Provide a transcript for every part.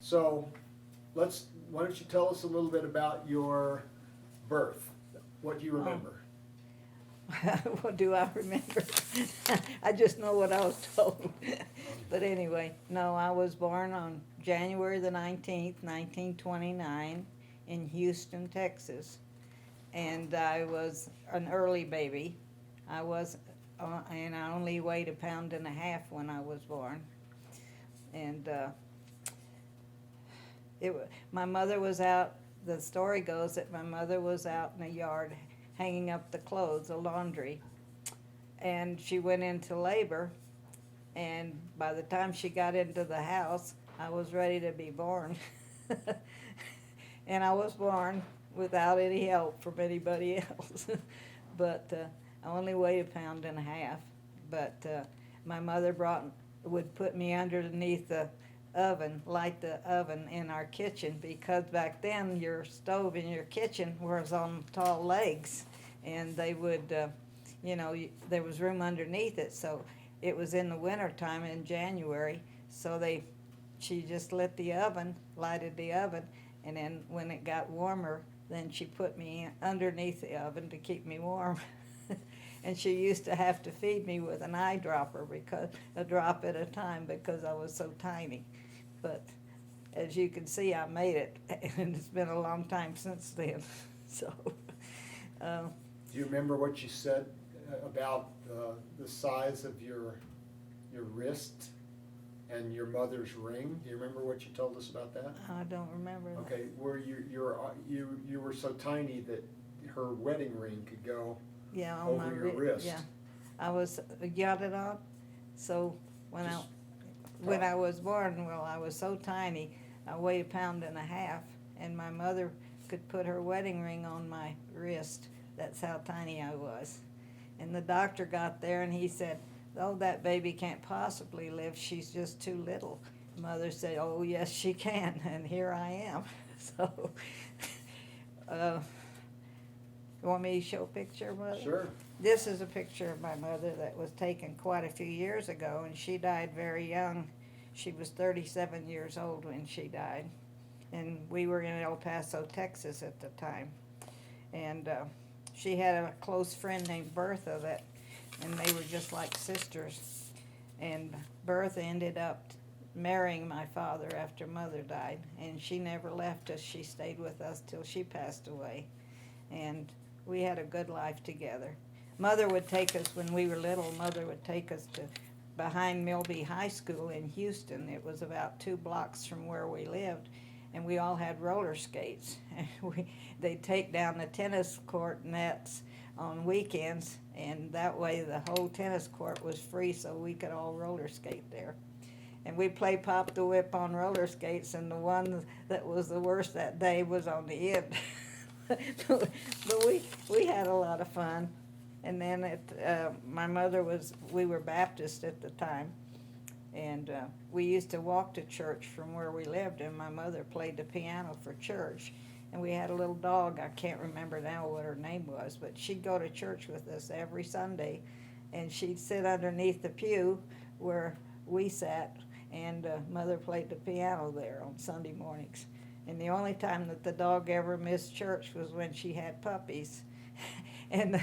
So why don't you tell us a little bit about your birth? What do you remember? What do I remember? I just know what I was told. But anyway, no, I was born on January the 19th, 1929, in Houston, Texas. And I was an early baby. And I only weighed 1.5 pounds when I was born. And my mother was out. The story goes that my mother was out in the yard hanging up the clothes, the laundry, and she went into labor. And by the time she got into the house, I was ready to be born. And I was born without any help from anybody else. But I only weighed 1.5 pounds. But my mother would put me underneath the oven, light the oven in our kitchen, because back then your stove in your kitchen was on tall legs, and they would, there was room underneath it, so it was in the winter time in January, so she just lit the oven, lighted the oven, and then when it got warmer, then she put me underneath the oven to keep me warm. And she used to have to feed me with an eyedropper, because a drop at a time, because I was so tiny. But as you can see, I made it, and it's been a long time since then. So, Do you remember what you said about the size of your wrist and your mother's ring? Do you remember what you told us about that? I don't remember that. Okay, where you were so tiny that her wedding ring could go Yeah, on over my your wrist. Yeah, I was yachted on. So when Just I was born, well, I was so tiny. I weighed 1.5 pounds, and my mother could put her wedding ring on my wrist. That's how tiny I was. And the doctor got there, and he said, "Oh, that baby can't possibly live. She's just too little." Mother said, "Oh, yes, she can," and here I am. So, you want me to show a picture, Mother? Sure. This is a picture of my mother that was taken quite a few years ago, and she died very young. She was 37 years old when she died, and we were in El Paso, Texas at the time. And she had a close friend named Bertha, and they were just like sisters. And Bertha ended up marrying my father after Mother died, and she never left us. She stayed with us till she passed away, and we had a good life together. Mother would take us, when we were little, Mother would take us to behind Milby High School in Houston. It was about 2 blocks from where we lived, and we all had roller skates. They'd take down the tennis court nets on weekends, and that way the whole tennis court was free, so we could all roller skate there. And we played Pop the Whip on roller skates, and the one that was the worst that day was on the end. But we had a lot of fun. And then we were Baptist at the time, and we used to walk to church from where we lived, and my mother played the piano for church. And we had a little dog, I can't remember now what her name was, but she'd go to church with us every Sunday, and she'd sit underneath the pew where we sat, and Mother played the piano there on Sunday mornings. And the only time that the dog ever missed church was when she had puppies. And the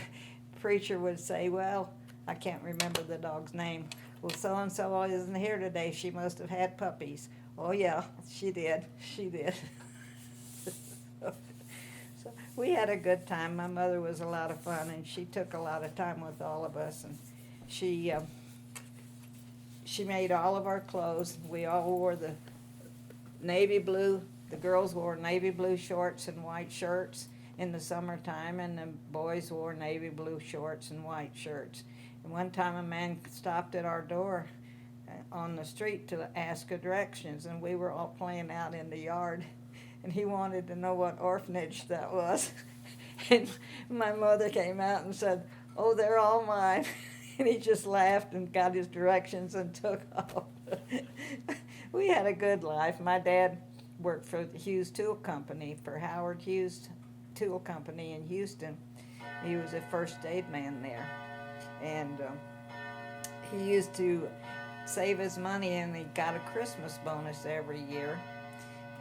preacher would say, "Well, I can't remember the dog's name. Well, so-and-so isn't here today. She must have had puppies." "Oh, yeah, she did. She did." So we had a good time. My mother was a lot of fun, and she took a lot of time with all of us. And she made all of our clothes. We all wore the navy blue. The girls wore navy blue shorts and white shirts in the summertime, and the boys wore navy blue shorts and white shirts. And one time a man stopped at our door on the street to ask for directions, and we were all playing out in the yard, and he wanted to know what orphanage that was. And my mother came out and said, "Oh, they're all mine." And he just laughed and got his directions and took off. We had a good life. My dad worked for the Hughes Tool Company, for Howard Hughes Tool Company in Houston. He was a first aid man there. And he used to save his money, and he got a Christmas bonus every year.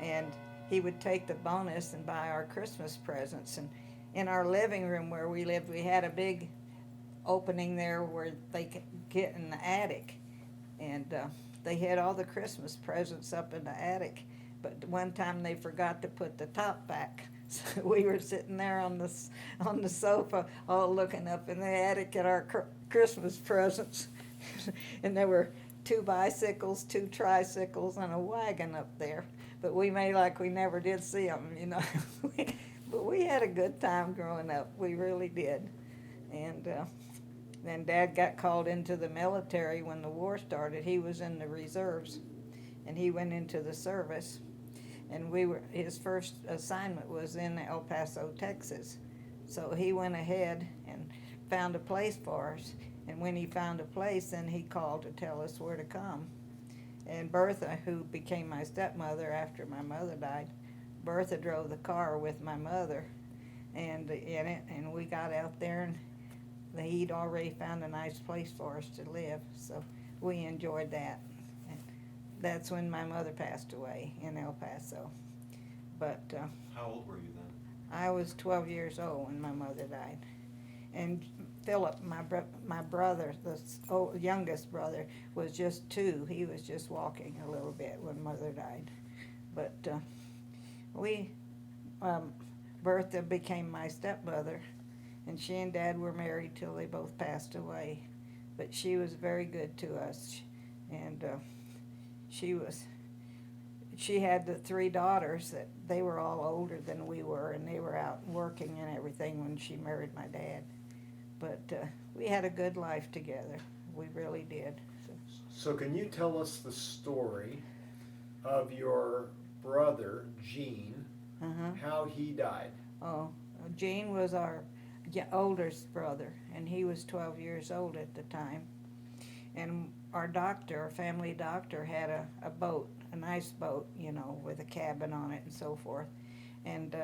and he would take the bonus and buy our Christmas presents. And in our living room where we lived, we had a big opening there where they could get in the attic, and they had all the Christmas presents up in the attic. But one time they forgot to put the top back, so we were sitting there on the sofa, all looking up in the attic at our Christmas presents, and there were 2 bicycles, 2 tricycles, and a wagon up there. But we made like we never did see them, you know. But we had a good time growing up. We really did. And then Dad got called into the military when the war started. He was in the reserves, and he went into the service. And his first assignment was in El Paso, Texas. So he went ahead and found a place for us. And when he found a place, then he called to tell us where to come. And Bertha, who became my stepmother after my mother died, Bertha drove the car with my mother and in it, and we got out there, and he'd already found a nice place for us to live, so we enjoyed that. And that's when my mother passed away in El Paso. But how old were you then? I was 12 years old when my mother died. And Philip, my brother, the youngest brother, was just 2. He was just walking a little bit when Mother died. But Bertha became my stepmother, and she and Dad were married till they both passed away. But she was very good to us, and she had the 3 daughters that they were all older than we were, and they were out working and everything when she married my dad. But we had a good life together. We really did. So can you tell us the story of your brother, Gene, how he died? Oh, Gene was our oldest brother, and he was 12 years old at the time. And our family doctor, had a boat, a nice boat, you know, with a cabin on it and so forth. And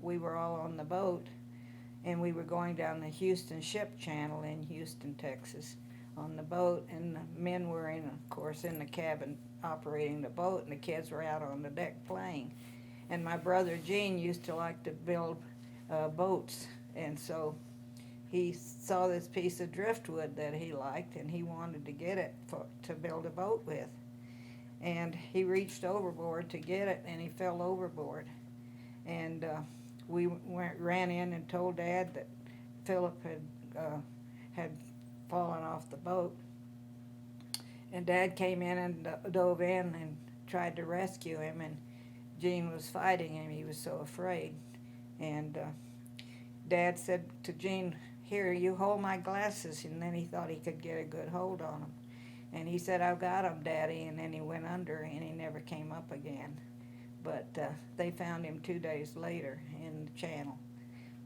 we were all on the boat, and we were going down the Houston Ship Channel in Houston, Texas, on the boat, and the men were of course, in the cabin operating the boat, and the kids were out on the deck playing. And my brother Gene used to like to build boats, and so he saw this piece of driftwood that he liked, and he wanted to get it to build a boat with. And he reached overboard to get it, and he fell overboard. And we ran in and told Dad that Philip had fallen off the boat. And Dad came in and dove in and tried to rescue him, and Gene was fighting him. He was so afraid. And Dad said to Gene, "Here, you hold my glasses," and then he thought he could get a good hold on them. And he said, "I've got him, Daddy," and then he went under, and he never came up again. But they found him 2 days later in the channel.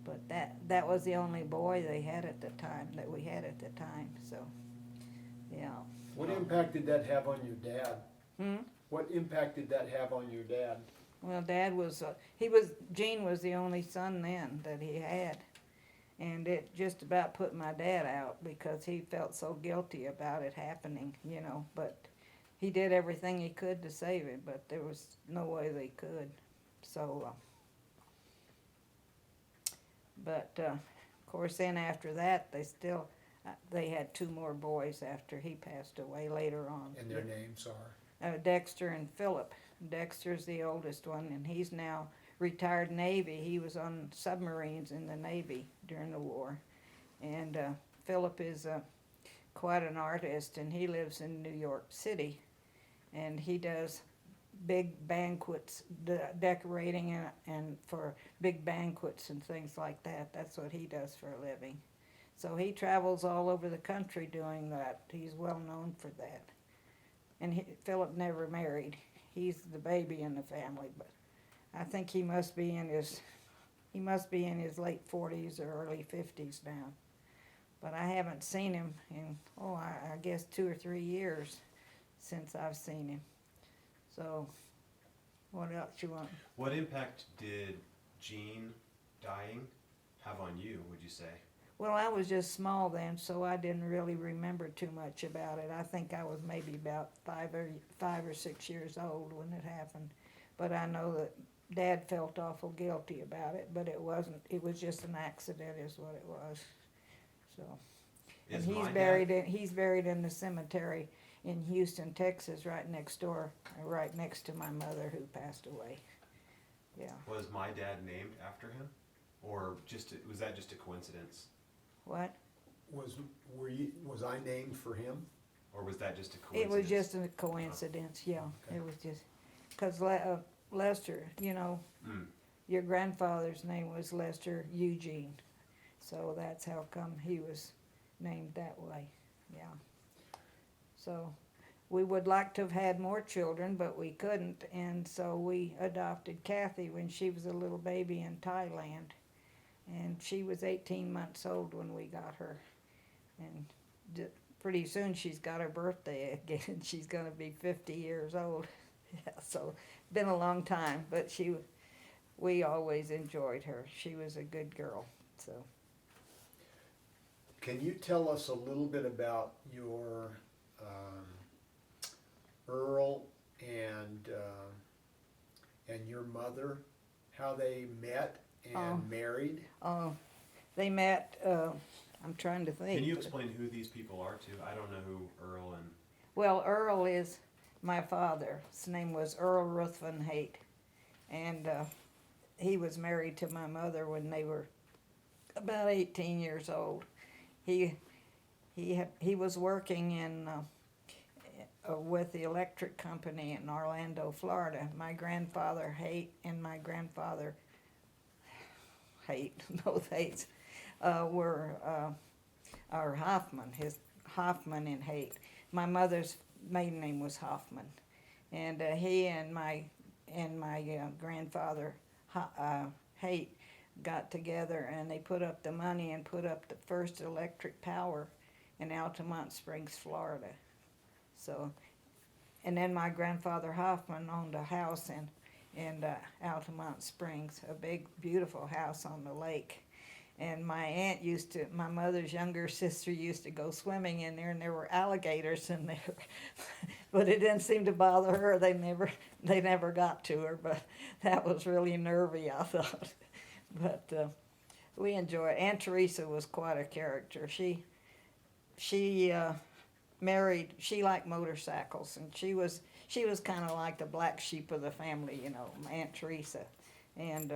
But that was the only boy they had at the time, that we had at the time, so, yeah. What impact did that have on your dad? Hmm? What impact did that have on your dad? Well, Dad was, Gene was the only son then that he had. And it just about put my dad out because he felt so guilty about it happening, you know. But he did everything he could to save him, but there was no way they could. So, of course, then after that, they had 2 more boys after he passed away later on. And their names are? Dexter and Philip. Dexter's the oldest one, and he's now retired Navy. He was on submarines in the Navy during the war. And Philip is quite an artist, and he lives in New York City. And he does big banquets, decorating and for big banquets and things like that. That's what he does for a living. So he travels all over the country doing that. He's well known for that. And Philip never married. He's the baby in the family, but I think he must be in his late 40s or early 50s now. But I haven't seen him in, I guess 2 or 3 years since I've seen him. So, what else you want? What impact did Gene dying have on you, would you say? Well, I was just small then, so I didn't really remember too much about it. I think I was maybe about 5 or 6 years old when it happened. but I know that Dad felt awful guilty about it, but it wasn't, it was just an accident is what it was, so. And Is he's my buried dad, he's buried in the cemetery in Houston, Texas, right next door, right next to my mother who passed away, yeah. was my dad named after him? Or was that just a coincidence? What? Was I named for him? Or was that just a It coincidence? was just a coincidence, yeah, Okay. it was just, cause Lester, you know, Mm. your grandfather's name was Lester Eugene, so that's how come he was named that way, yeah. So, we would like to have had more children, but we couldn't, and so we adopted Kathy when she was a little baby in Thailand. And she was 18 months old when we got her. And pretty soon she's got her birthday again. She's gonna be 50 years old. Yeah, so, been a long time, but we always enjoyed her. She was a good girl, so. Can you tell us a little bit about your Earl and your mother, how they met and married? Oh, they met, I'm trying to think. Can you explain who these people are too? I don't know who Earl and, Well, Earl is my father. His name was Earl Ruthven Haight. And he was married to my mother when they were about 18 years old. He was working in with the electric company in Orlando, Florida. My grandfather Haight and my grandfather Haight, both Haights, were our Hoffman, Hoffman and Haight. My mother's maiden name was Hoffman, and he and my grandfather Haight got together and they put up the money and put up the first electric power in Altamont Springs, Florida. So, and then my grandfather Hoffman owned a house in Altamont Springs, a big, beautiful house on the lake. And my aunt my mother's younger sister used to go swimming in there, and there were alligators in there. But it didn't seem to bother her. They never got to her, but that was really nervy, I thought. But we enjoyed it. Aunt Teresa was quite a character. She married, she liked motorcycles, and she was kind of like the black sheep of the family, you know, Aunt Teresa. And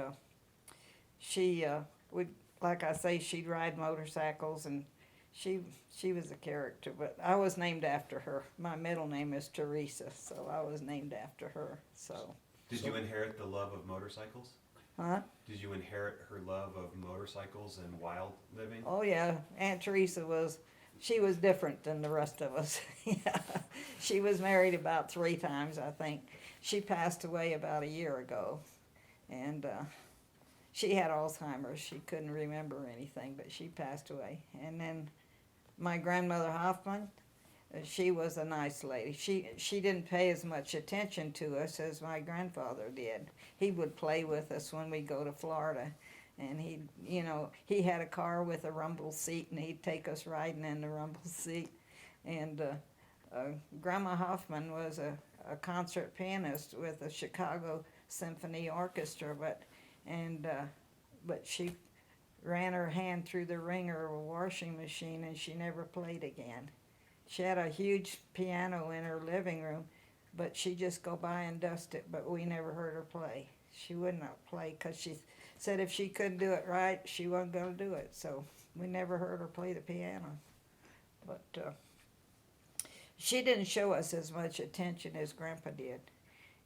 she would, like I say, she'd ride motorcycles, and she was a character. But I was named after her. My middle name is Teresa, so I was named after her. So. did you inherit the love of motorcycles? Huh? Did you inherit her love of motorcycles and wild living? Oh yeah, Aunt Teresa she was different than the rest of us. Yeah. She was married about 3 times, I think. She passed away about a year ago, and she had Alzheimer's. She couldn't remember anything, but she passed away. And then my grandmother Hoffman, she was a nice lady. She didn't pay as much attention to us as my grandfather did. He would play with us when we go to Florida, and he had a car with a rumble seat, and he'd take us riding in the rumble seat. And Grandma Hoffman was a concert pianist with the Chicago Symphony Orchestra, but she ran her hand through the wringer of a washing machine, and she never played again. She had a huge piano in her living room, but she'd just go by and dust it, but we never heard her play. She would not play because she said if she couldn't do it right, she wasn't going to do it. So we never heard her play the piano. But she didn't show us as much attention as Grandpa did.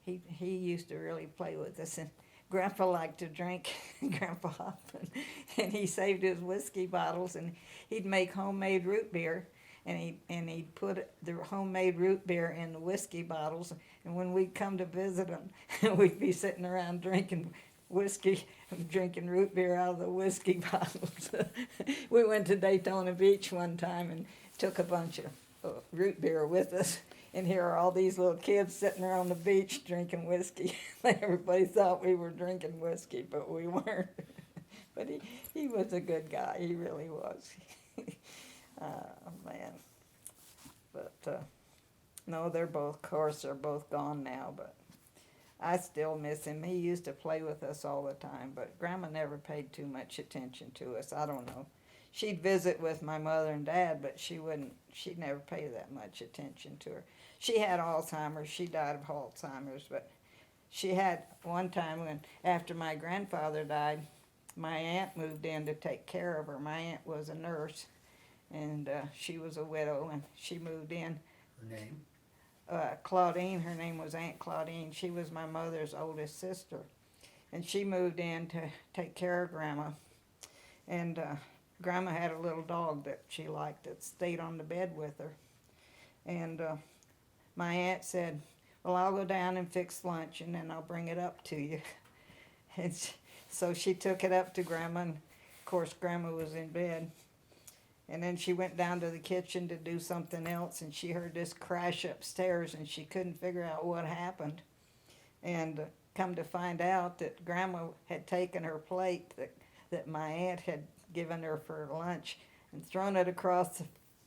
He used to really play with us, and Grandpa liked to drink, Grandpa Hoffman, and he saved his whiskey bottles, and he'd make homemade root beer, and he'd put the homemade root beer in the whiskey bottles, and when we'd come to visit him, we'd be sitting around drinking whiskey, drinking root beer out of the whiskey bottles. We went to Daytona Beach one time and took a bunch of root beer with us, and here are all these little kids sitting there on the beach drinking whiskey. Everybody thought we were drinking whiskey, but we weren't. But he was a good guy. He really was. Man. But no, they're both gone now. But I still miss him. He used to play with us all the time, but Grandma never paid too much attention to us. I don't know. She'd visit with my mother and dad, but she'd never pay that much attention to her. She had Alzheimer's. She died of Alzheimer's, but she had one time when, after my grandfather died, my aunt moved in to take care of her. My aunt was a nurse, and she was a widow, and she moved in. Her name? Claudine, her name was Aunt Claudine. She was my mother's oldest sister. And she moved in to take care of Grandma. And Grandma had a little dog that she liked that stayed on the bed with her. And my aunt said, well, I'll go down and fix lunch and then I'll bring it up to you. And so she took it up to Grandma, and of course Grandma was in bed. And then she went down to the kitchen to do something else, and she heard this crash upstairs, and she couldn't figure out what happened. And come to find out that Grandma had taken her plate that my aunt had given her for lunch and thrown it across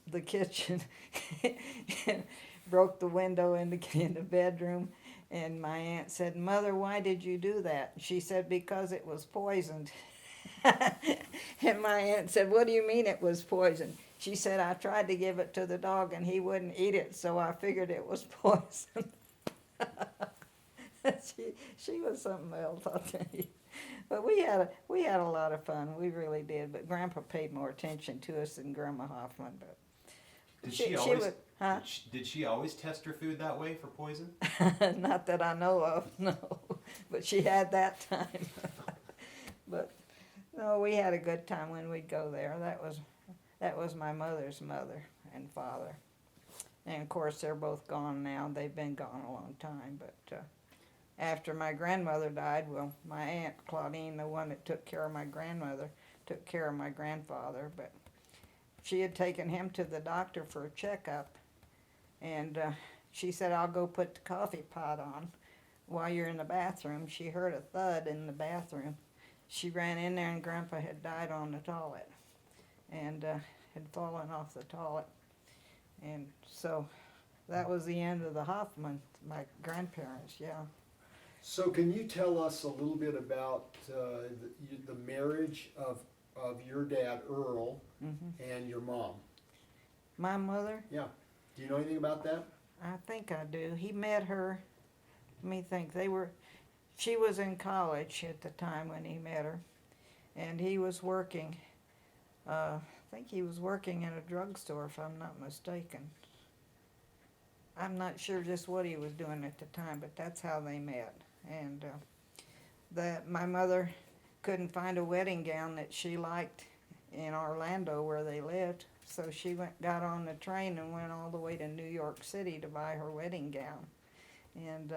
the kitchen and broke the window in the bedroom. And my aunt said, Mother, why did you do that? She said, because it was poisoned. And my aunt said, what do you mean it was poison? She said, I tried to give it to the dog and he wouldn't eat it, so I figured it was poison. she was something else, I'll tell you. But we had a lot of fun. We really did. But Grandpa paid more attention to us than Grandma Hoffman. But Did she always? would, huh? Did she always test her food that way for poison? Not that I know of, no. But she had that time. But no, we had a good time when we'd go there. That was my mother's mother and father. And of course they're both gone now. They've been gone a long time. But after my grandmother died, well, my Aunt Claudine, the one that took care of my grandmother, took care of my grandfather. But she had taken him to the doctor for a checkup. And she said, I'll go put the coffee pot on while you're in the bathroom. She heard a thud in the bathroom. She ran in there and Grandpa had died on the toilet and had fallen off the toilet. And so that was the end of the Hoffman, my grandparents, yeah. So can you tell us a little bit about the marriage of your dad, Earl, and your mom? My mother? Yeah. Do you know anything about that? I think I do. He met her, let me think, she was in college at the time when he met her, and he was working, I think he was working in a drugstore if I'm not mistaken. I'm not sure just what he was doing at the time, but that's how they met. And my mother couldn't find a wedding gown that she liked in Orlando where they lived, so she got on the train and went all the way to New York City to buy her wedding gown. And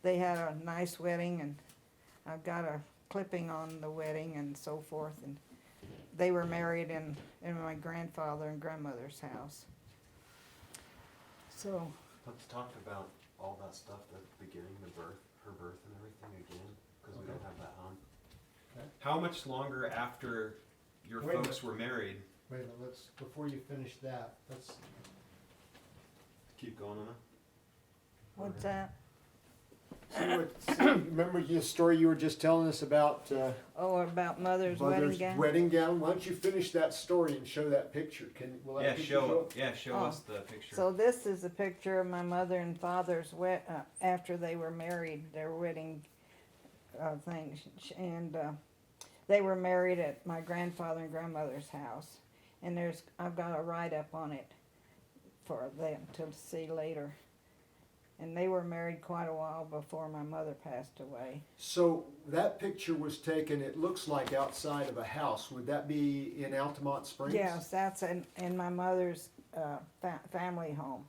they had a nice wedding, and I've got a clipping on the wedding and so forth. And they were married in my grandfather and grandmother's house. So Let's talk about all that stuff, the beginning, her birth and everything again, because we don't have that on. Okay. How much longer after your Wait a folks were married? Wait a minute, before you finish that, let's Keep going on it. what's that? remember the story you were just telling us about Oh, about mother's wedding gown? wedding gown? Why don't you finish that story and show that picture? Will that Yeah, picture show Oh. us the picture. So this is a picture of my mother and father's after they were married, their wedding thing. And they were married at my grandfather and grandmother's house. And I've got a write-up on it for them to see later. And they were married quite a while before my mother passed away. So that picture was taken, it looks like outside of a house. Would that be in Altamont Springs? Yes, that's in my mother's family home.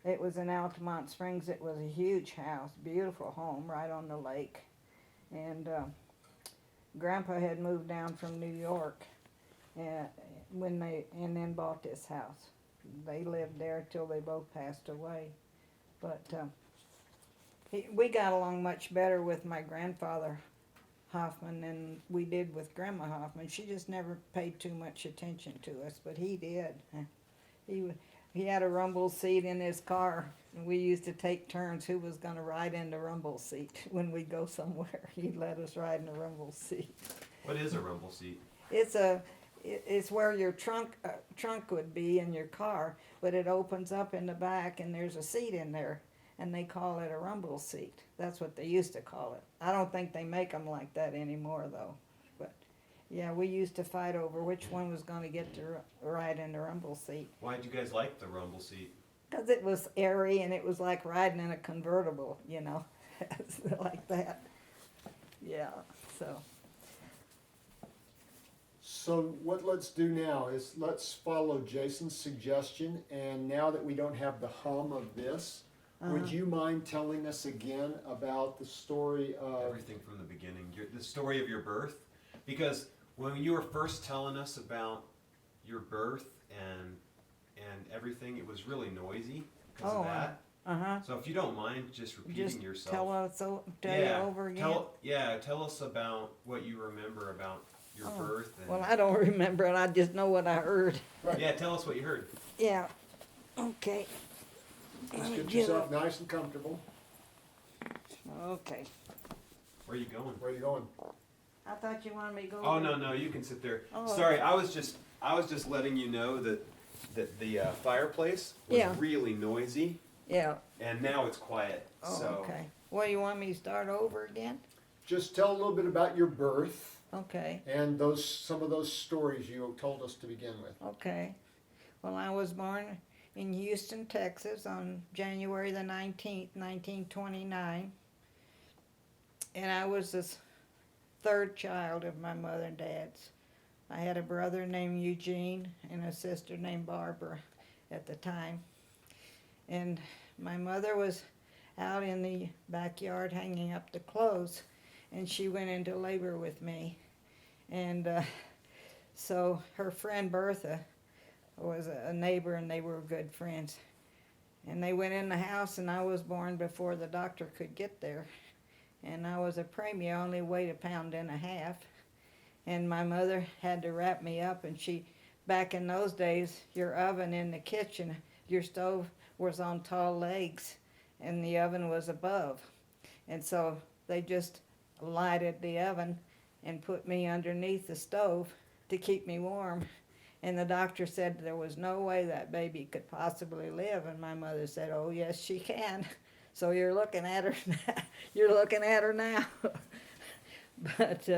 It was in Altamont Springs. It was a huge house, beautiful home right on the lake. And Grandpa had moved down from New York and then bought this house. They lived there till they both passed away. But we got along much better with my grandfather Hoffman than we did with Grandma Hoffman. She just never paid too much attention to us, but he did. he had a rumble seat in his car. And we used to take turns who was gonna ride in the rumble seat when we go somewhere. He'd let us ride in the rumble seat. What is a rumble seat? It's where your trunk would be in your car, but it opens up in the back and there's a seat in there, and they call it a rumble seat. That's what they used to call it. I don't think they make them like that anymore though. But yeah, we used to fight over which one was gonna get to ride in the rumble seat. Why'd you guys like the rumble seat? 'Cause it was airy and it was like riding in a convertible, you know, like that. Yeah, so. So what let's do now is let's follow Jason's suggestion, and now that we don't have the hum of this, would you mind telling us again about the story of... Everything from the beginning, the story of your birth. Because when you were first telling us about your birth and everything, it was really noisy because of that. So if you don't mind just repeating Just yourself. tell you over again. Tell us about what you remember about your birth. And, Well, I don't remember it. I just know what I heard. Right. yeah, tell us what you heard. Yeah. Okay. Just Let me get get yourself up. nice and comfortable. Okay. Where are you going? Where are you going? I thought you wanted me to go. Oh over- no, you can sit there. Oh. Sorry, I was just letting you know that the fireplace was Yeah. really noisy, Yeah. and now it's quiet. Oh, so okay. Well, you want me to start over again? Just tell a little bit about your birth Okay. and some of those stories you told us to begin with. Okay. Well, I was born in Houston, Texas on January the 19th, 1929. And I was the third child of my mother and dad's. I had a brother named Eugene and a sister named Barbara at the time. And my mother was out in the backyard hanging up the clothes, and she went into labor with me. And so her friend Bertha was a neighbor, and they were good friends. And they went in the house, and I was born before the doctor could get there. And I was a preemie, I only weighed 1.5 pounds. And my mother had to wrap me up, and back in those days, your oven in the kitchen, your stove was on tall legs, and the oven was above. And so they just lighted the oven and put me underneath the stove to keep me warm. And the doctor said there was no way that baby could possibly live. And my mother said, "Oh yes, she can." So you're looking at her. You're looking at her now. But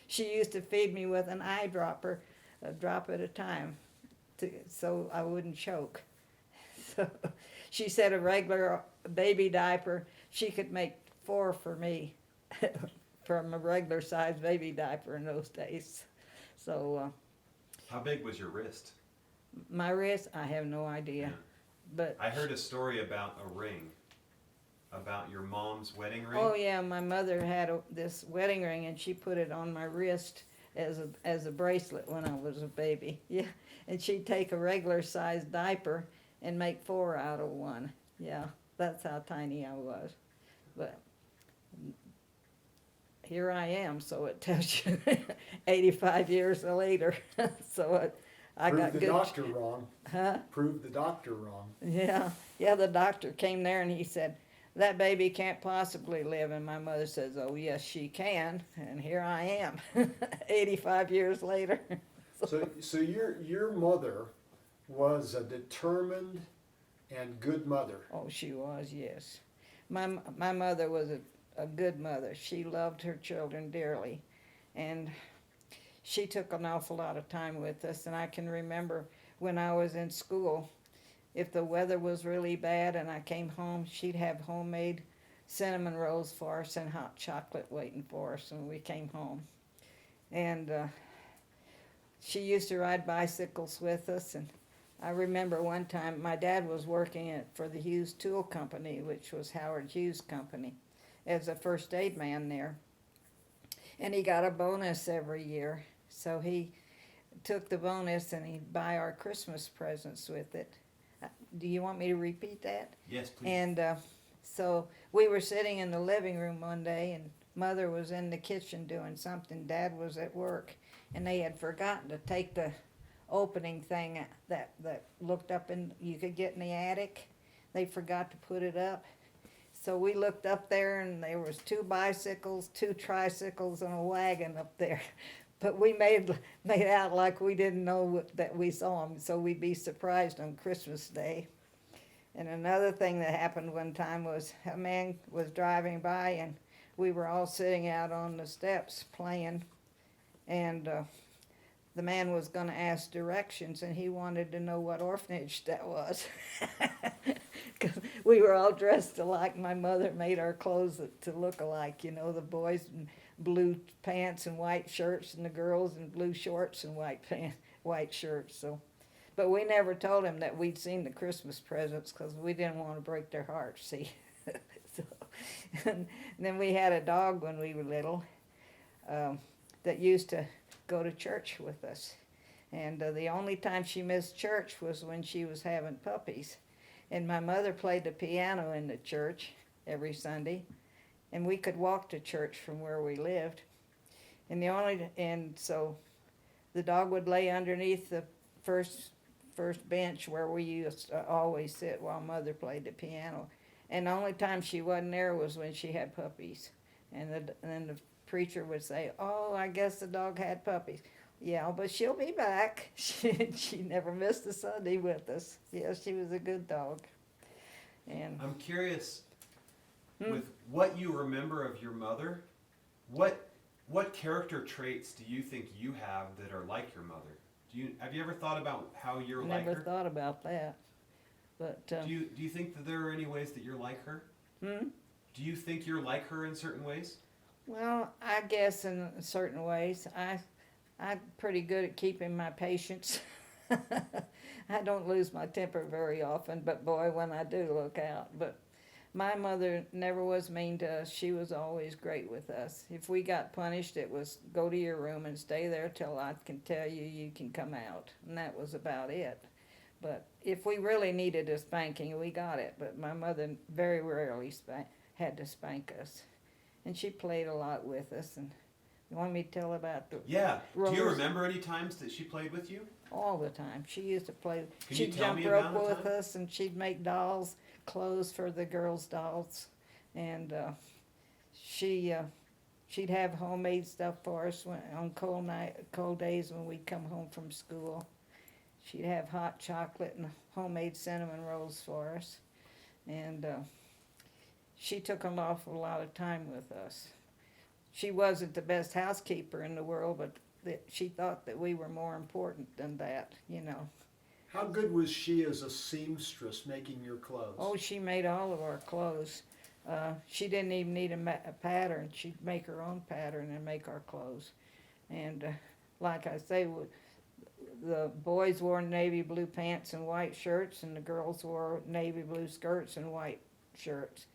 she used to feed me with an eyedropper, a drop at a time, so I wouldn't choke. So she said a regular baby diaper, she could make 4 for me from a regular sized baby diaper in those days. So how big was your wrist? my wrist, I have no idea. Yeah. But I heard a story about a ring, about your mom's wedding ring. oh yeah, my mother had this wedding ring, and she put it on my wrist as a bracelet when I was a baby. Yeah, and she'd take a regular sized diaper and make 4 out of one. Yeah, that's how tiny I was. But here I am, so it tells you 85 years later. So I got Prove the good. doctor wrong. Huh? Prove the doctor wrong. Yeah, the doctor came there and he said, "That baby can't possibly live." And my mother says, "Oh yes, she can." And here I am, 85 years later. So your mother was a determined and good mother. Oh, she was, yes. My mother was a good mother. She loved her children dearly, and she took an awful lot of time with us. And I can remember when I was in school, if the weather was really bad and I came home, she'd have homemade cinnamon rolls for us and hot chocolate waiting for us when we came home. And she used to ride bicycles with us. And I remember one time my dad was working for the Hughes Tool Company, which was Howard Hughes' company, as a first aid man there. And he got a bonus every year. So he took the bonus and he'd buy our Christmas presents with it. Do you want me to repeat that? Yes, please. And so we were sitting in the living room one day, and Mother was in the kitchen doing something. Dad was at work, and they had forgotten to take the opening thing that looked up and you could get in the attic. They forgot to put it up. So we looked up there and there was 2 bicycles, 2 tricycles and a wagon up there. But we made out like we didn't know that we saw them, so we'd be surprised on Christmas Day. And another thing that happened one time was a man was driving by and we were all sitting out on the steps playing, and the man was going to ask directions, and he wanted to know what orphanage that was. Because we were all dressed alike. My mother made our clothes to look alike, you know, the boys in blue pants and white shirts, and the girls in blue shorts and white shirts. So, but we never told him that we'd seen the Christmas presents because we didn't want to break their hearts, see. So, and then we had a dog when we were little that used to go to church with us. And the only time she missed church was when she was having puppies. And my mother played the piano in the church every Sunday, and we could walk to church from where we lived. And so the dog would lay underneath the first bench where we used to always sit while Mother played the piano. And the only time she wasn't there was when she had puppies. And then the preacher would say, "Oh, I guess the dog had puppies." "Yeah, but she'll be back." She never missed a Sunday with us. Yeah, she was a good dog. And I'm curious, with what you remember of your mother, what character traits do you think you have that are like your mother? Have you ever thought about how you're like her? never thought about that. But Do you think that there are any ways that you're like her? Do you think you're like her in certain ways? well, I guess in certain ways, I'm pretty good at keeping my patience. I don't lose my temper very often, but boy, when I do, look out. But my mother never was mean to us. She was always great with us. If we got punished, it was go to your room and stay there till I can tell you you can come out. And that was about it. But if we really needed a spanking, we got it. But my mother very rarely had to spank us. And she played a lot with us. And you want me to tell about the Yeah. Do you rollers? remember any times that she played with you? All the time. She used to play. Can you She'd tell jump me rope about a with time? us, and she'd make dolls, clothes for the girls' dolls, and she'd have homemade stuff for us on cold days when we'd come home from school. She'd have hot chocolate and homemade cinnamon rolls for us, and she took an awful lot of time with us. She wasn't the best housekeeper in the world, but she thought that we were more important than that, you know. How good was she as a seamstress making your clothes? Oh, she made all of our clothes. She didn't even need a pattern. She'd make her own pattern and make our clothes. And like I say, the boys wore navy blue pants and white shirts, and the girls wore navy blue skirts and white shirts.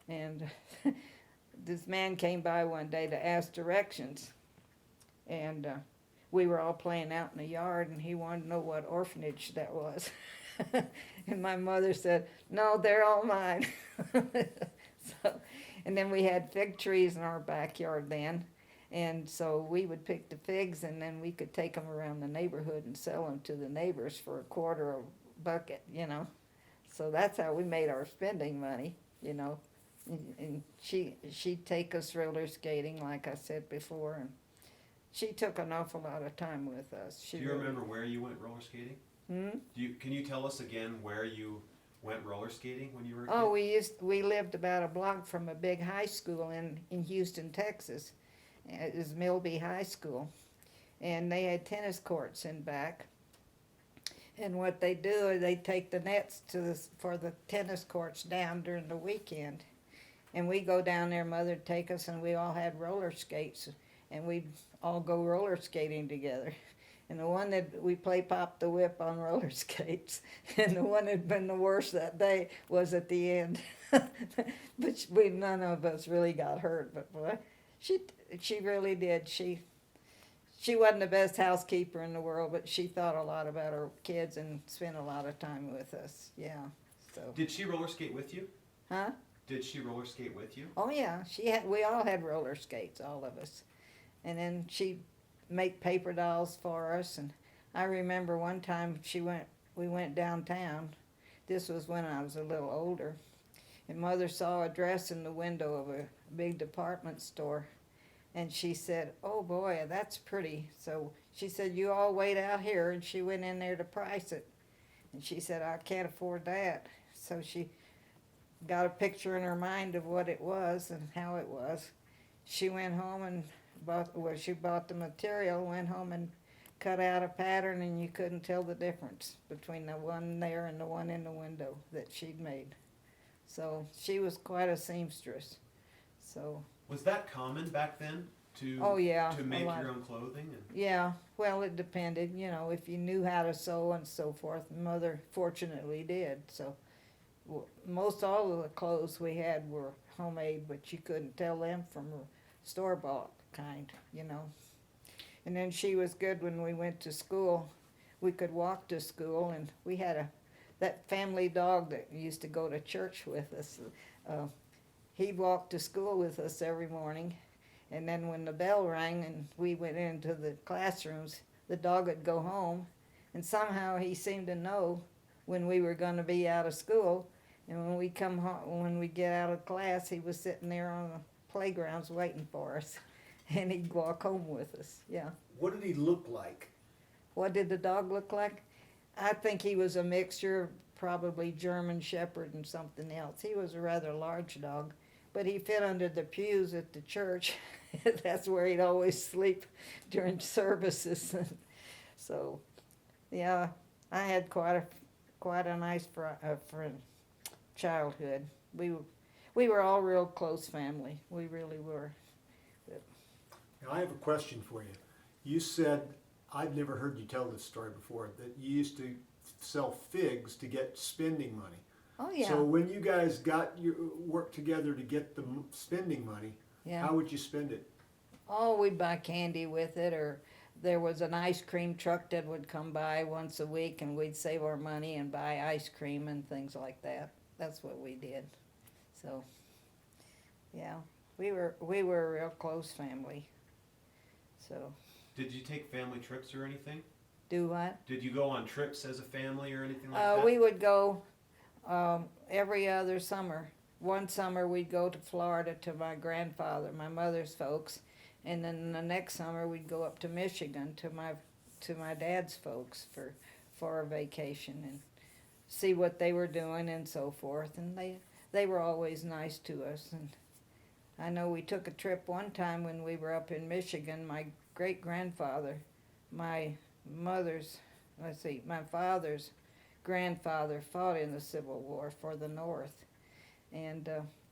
And this man came by one day to ask directions, and we were all playing out in the yard, and he wanted to know what orphanage that was. And my mother said, "No, they're all mine." So, and then we had fig trees in our backyard then, and so we would pick the figs, and then we could take them around the neighborhood and sell them to the neighbors for a quarter a bucket, you know. So that's how we made our spending money, you know. And she'd take us roller skating, like I said before, and she took an awful lot of time with us. Do you remember where you went roller skating? Can you tell us again where you went roller skating when you were a kid? Oh, we lived about a block from a big high school in Houston, Texas. It was Milby High School, and they had tennis courts in back. And what they do is they take the nets for the tennis courts down during the weekend. And we go down there, Mother'd take us, and we all had roller skates, and we'd all go roller skating together. And the one that we play pop the whip on roller skates, and the one that'd been the worst that day was at the end. But none of us really got hurt. But boy, she really did. She wasn't the best housekeeper in the world, but she thought a lot about her kids and spent a lot of time with us. Yeah. So. Did she roller skate with you? Huh? Did she roller skate with you? Oh yeah, we all had roller skates, all of us. And then she'd make paper dolls for us, and I remember one time we went downtown. This was when I was a little older. And Mother saw a dress in the window of a big department store. And she said, "Oh boy, that's pretty." So she said, "You all wait out here." And she went in there to price it. And she said, "I can't afford that." So she got a picture in her mind of what it was and how it was. She went home and she bought the material, went home and cut out a pattern, and you couldn't tell the difference between the one there and the one in the window that she'd made. So she was quite a seamstress. So. Was that common back then to Oh yeah. to make a lot. your own clothing? And Yeah, well, it depended, if you knew how to sew and so forth. Mother fortunately did. So most all of the clothes we had were homemade, but you couldn't tell them from a store-bought kind. And then she was good when we went to school. We could walk to school, and we had that family dog that used to go to church with us. He walked to school with us every morning, and then when the bell rang and we went into the classrooms, the dog would go home, and somehow he seemed to know when we were going to be out of school. And when we come home, when we get out of class, he was sitting there on the playgrounds waiting for us, and he'd walk home with us. Yeah. What did he look like? What did the dog look like? I think he was a mixture of probably German Shepherd and something else. He was a rather large dog, but he fit under the pews at the church. That's where he'd always sleep during services. So, yeah, I had quite a nice friend childhood. We were all real close family. We really were. Now, I have a question for you. You said, I've never heard you tell this story before, that you used to sell figs to get spending money. Oh yeah. So when you guys got your work together to get the spending money, Yeah. how would you spend it? Oh, we'd buy candy with it, or there was an ice cream truck that would come by once a week, and we'd save our money and buy ice cream and things like that. That's what we did. So, yeah, we were a real close family. So. did you take family trips or anything? Do what? Did you go on trips as a family or anything like that? We would go every other summer. One summer we'd go to Florida to my grandfather, my mother's folks, and then the next summer we'd go up to Michigan to my dad's folks for a vacation and see what they were doing and so forth. And they were always nice to us. And I know we took a trip one time when we were up in Michigan. My great-grandfather, my father's grandfather fought in the Civil War for the North. And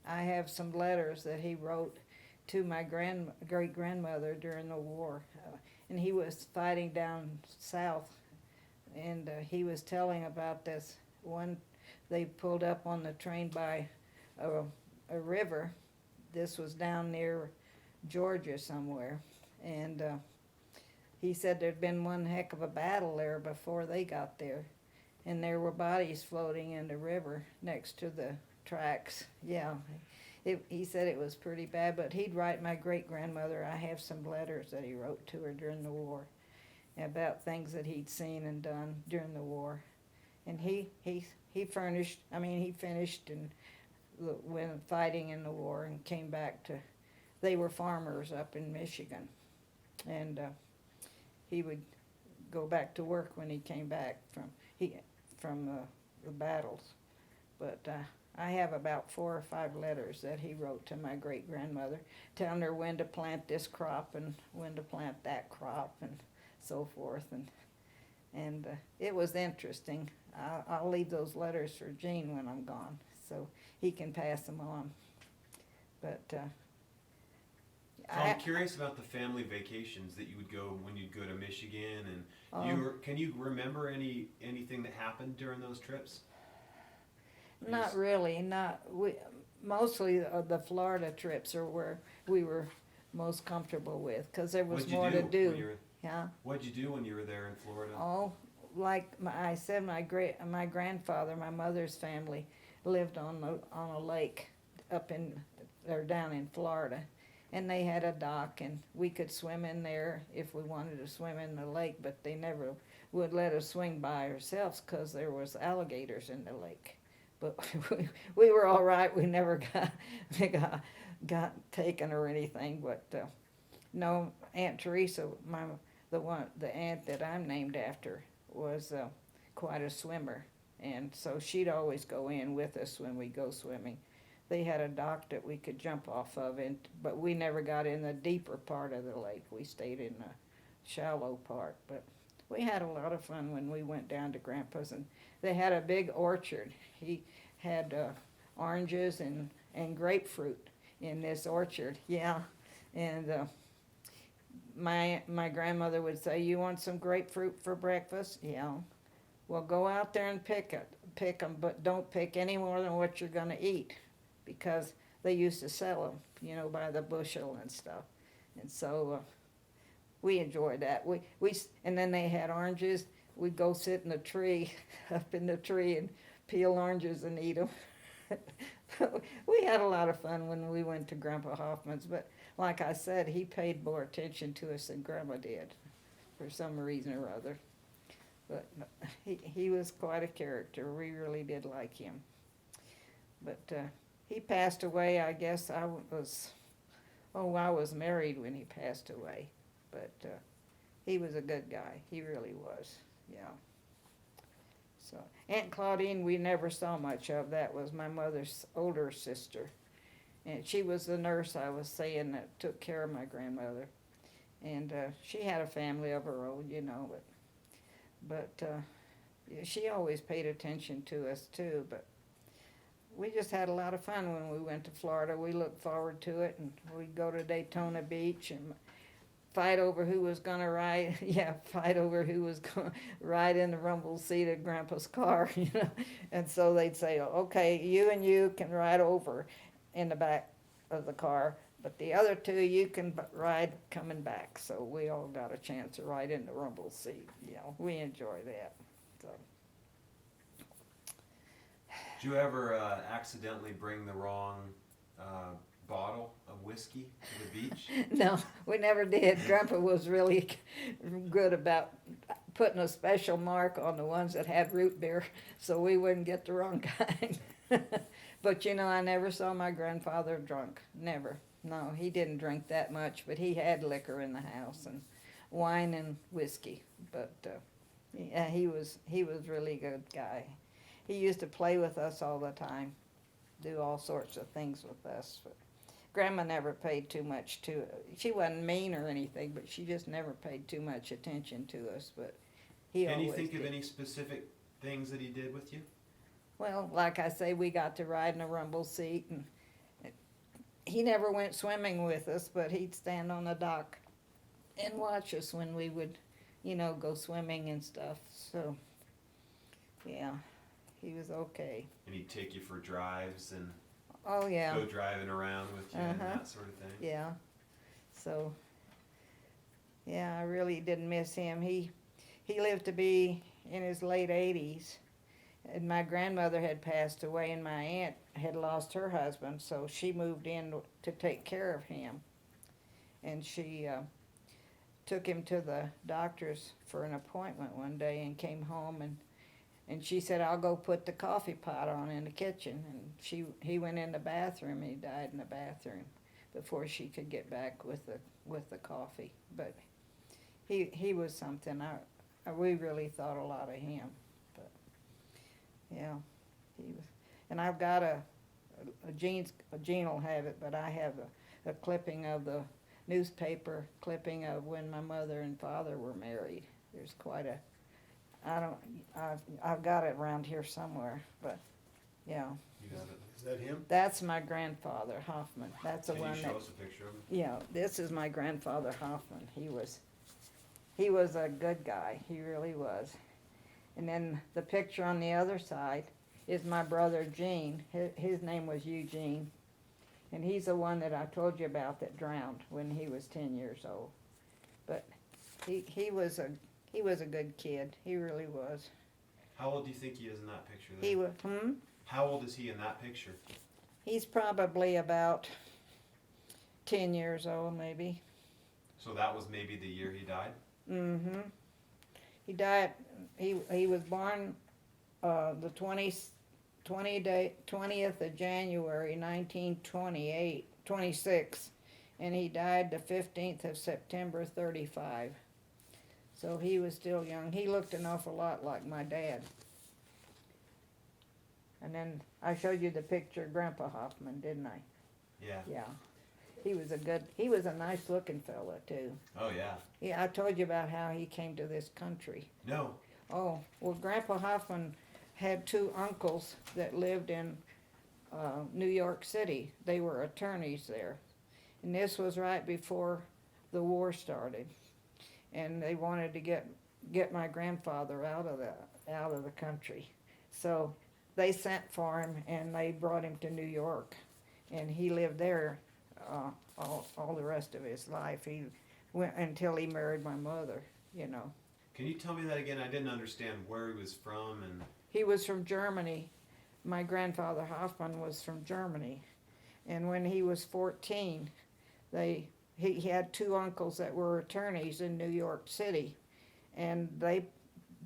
I have some letters that he wrote to my great-grandmother during the war. And he was fighting down south. And he was telling about this one. They pulled up on the train by a river. This was down near Georgia somewhere. And he said there'd been one heck of a battle there before they got there. And there were bodies floating in the river next to the tracks. Yeah, he said it was pretty bad, but he'd write my great-grandmother. I have some letters that he wrote to her during the war about things that he'd seen and done during the war. And he finished and went fighting in the war and came back to, they were farmers up in Michigan. And he would go back to work when he came back from the battles. But I have about 4 or 5 letters that he wrote to my great-grandmother, telling her when to plant this crop and when to plant that crop and so forth. And it was interesting. I'll leave those letters for Gene when I'm gone, so he can pass them on. But So I'm curious about the family vacations that you would go when you'd go to Michigan, and can you remember anything that happened during those trips? Not really. Mostly the Florida trips are where we were most comfortable with, because there was more to do. Yeah. What'd you do when you were there in Florida? Oh, like I said, my grandfather, my mother's family, lived on a lake down in Florida, And they had a dock, and we could swim in there if we wanted to swim in the lake, but they never would let us swing by ourselves because there was alligators in the lake. But we were all right. We never got taken or anything. But no, Aunt Teresa, the aunt that I'm named after, was quite a swimmer, and so she'd always go in with us when we go swimming. They had a dock that we could jump off of, but we never got in the deeper part of the lake. We stayed in the shallow part. But we had a lot of fun when we went down to Grandpa's, and they had a big orchard. He had oranges and grapefruit in this orchard, yeah. And my grandmother would say, "You want some grapefruit for breakfast?" Yeah. Well, go out there and pick them, but don't pick any more than what you're gonna eat, because they used to sell them, by the bushel and stuff. And so we enjoyed that. And then they had oranges. We'd go sit in the tree, up in the tree, and peel oranges and eat them. We had a lot of fun when we went to Grandpa Hoffman's, but like I said, he paid more attention to us than Grandma did, for some reason or other. But he was quite a character. We really did like him. But he passed away, I guess I was married when he passed away. But he was a good guy. He really was, yeah. So Aunt Claudine, we never saw much of. That was my mother's older sister. And she was the nurse, I was saying, that took care of my grandmother. And she had a family of her own, but yeah, she always paid attention to us too. But we just had a lot of fun when we went to Florida. We looked forward to it, and we'd go to Daytona Beach and fight over who was gonna ride. Yeah, fight over who was gonna ride in the rumble seat of Grandpa's car. And so they'd say, "Okay, you and you can ride over in the back of the car, but the other two you can ride coming back." So we all got a chance to ride in the rumble seat. We enjoy that. So. Did you ever accidentally bring the wrong bottle of whiskey to the beach? No, we never did. Grandpa was really good about putting a special mark on the ones that had root beer, so we wouldn't get the wrong kind. But I never saw my grandfather drunk. Never. No, he didn't drink that much, but he had liquor in the house, and wine and whiskey. But yeah, he was really good guy. He used to play with us all the time, do all sorts of things with us. But Grandma never paid too much to it. She wasn't mean or anything, but she just never paid too much attention to us. But he Can always you think did. of any specific things that he did with you? Well, like I say, we got to ride in a rumble seat, and he never went swimming with us, but he'd stand on the dock and watch us when we would, go swimming and stuff. So, yeah, he was okay. And he'd take you for drives and Oh, yeah. go driving around with you and Uh-huh. that sort of thing? Yeah. So, yeah, I really didn't miss him. He lived to be in his late 80s. And my grandmother had passed away, and my aunt had lost her husband, so she moved in to take care of him. And she took him to the doctor's for an appointment one day and came home, and she said, "I'll go put the coffee pot on in the kitchen." And he went in the bathroom, and he died in the bathroom before she could get back with the coffee. But he was something. We really thought a lot of him. Yeah, he was, and I've got Gene will have it, but I have a clipping of the newspaper clipping of when my mother and father were married. There's quite I've got it around here somewhere, but yeah. You got it. Is that him? That's my grandfather, Hoffman. That's the Can one you that, show us a picture of him? yeah, this is my grandfather Hoffman. He was a good guy, he really was. And then the picture on the other side is my brother Gene. His name was Eugene. And he's the one that I told you about that drowned when he was 10 years old. But he was a good kid. He really was. How old do you think he is in that picture there? He was, How old is he in that picture? He's probably about 10 years old maybe. So that was maybe the year he died? Mm-hmm. He died, he was born the 20th of January 1926, and he died the 15th of September 35. So he was still young. He looked an awful lot like my dad. And then I showed you the picture of Grandpa Hoffman, didn't I? Yeah. Yeah. He was a nice looking fella too. Oh, yeah. Yeah, I told you about how he came to this country. No. Oh, well, Grandpa Hoffman had two uncles that lived in New York City. They were attorneys there. And this was right before the war started. And they wanted to get my grandfather out of the country. So they sent for him and they brought him to New York. And he lived there all the rest of his life. He went until he married my mother, you know. Can you tell me that again? I didn't understand where he was from and... He was from Germany. My grandfather Hoffman was from Germany. And when he was 14, he had two uncles that were attorneys in New York City. And they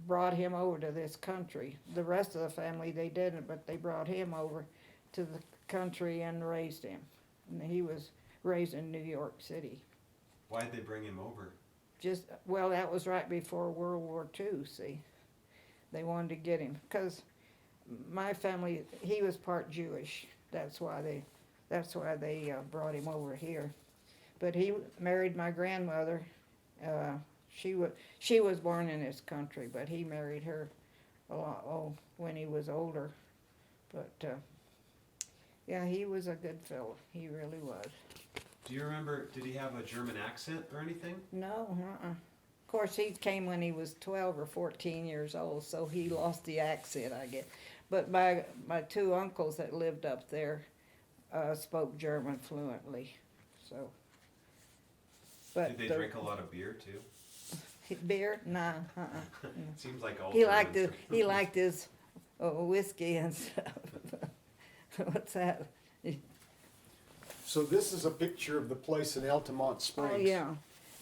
brought him over to this country. The rest of the family, they didn't, but they brought him over to the country and raised him. And he was raised in New York City. Why'd they bring him over? Well, that was right before World War II, see. They wanted to get him, because my family, he was part Jewish. That's why they brought him over here. But he married my grandmother. She was born in this country, but he married her when he was older. But yeah, he was a good fellow. He really was. Do you remember, did he have a German accent or anything? No, Of course, he came when he was 12 or 14 years old, so he lost the accent, I guess. But my two uncles that lived up there spoke German fluently. So. But Did they drink a lot of beer too? Beer? Nah. Seems like all. He liked his whiskey and stuff. What's that? So this is a picture of the place in Altamont Springs. Oh yeah,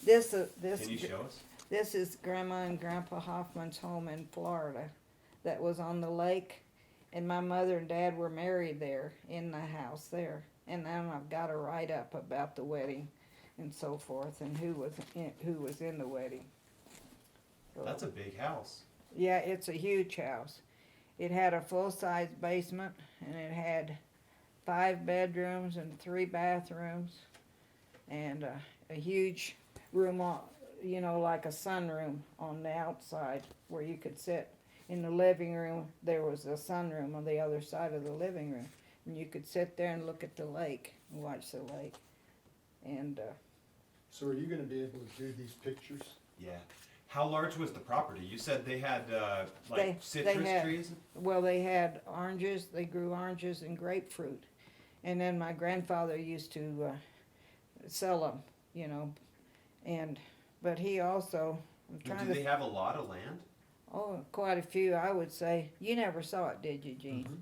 this. Can you show us? This is Grandma and Grandpa Hoffman's home in Florida, that was on the lake, and my mother and Dad were married there in the house there. And then I've got a write up about the wedding, and so forth, and who was in the wedding. So, That's a big house. yeah, it's a huge house. It had a full-size basement, and it had 5 bedrooms and 3 bathrooms, and a huge room, like a sunroom on the outside where you could sit. In the living room, there was a sunroom on the other side of the living room, and you could sit there and look at the lake and watch the lake. And So are you gonna be able to do these pictures? Yeah. How large was the property? You said they had They citrus had- trees? well, they had oranges. They grew oranges and grapefruit, and then my grandfather used to sell them, but he also. Did they have a lot of land? Oh, quite a few, I would say. You never saw it, did you, Gene? Mhm.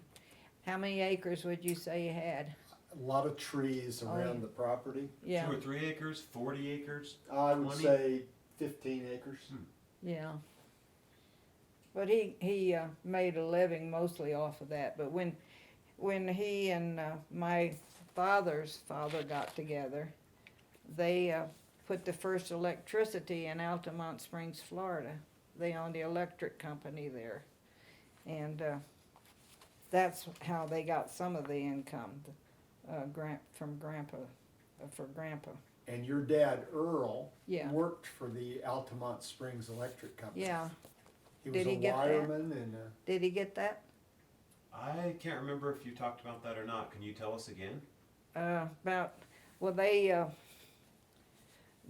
How many acres would you say you had? A lot of trees Oh, around yeah. the property. Yeah, 2 or 3 acres? 40 acres? I would 20? say 15 acres. yeah. But he made a living mostly off of that. But when he and my father's father got together, they put the first electricity in Altamont Springs, Florida. They owned the electric company there, and that's how they got some of the income from Grandpa. And your dad, Earl, Yeah. worked for the Altamont Springs Electric Company. Yeah. He was Did he a get that? wireman and Did he get that? I can't remember if you talked about that or not. Can you tell us again?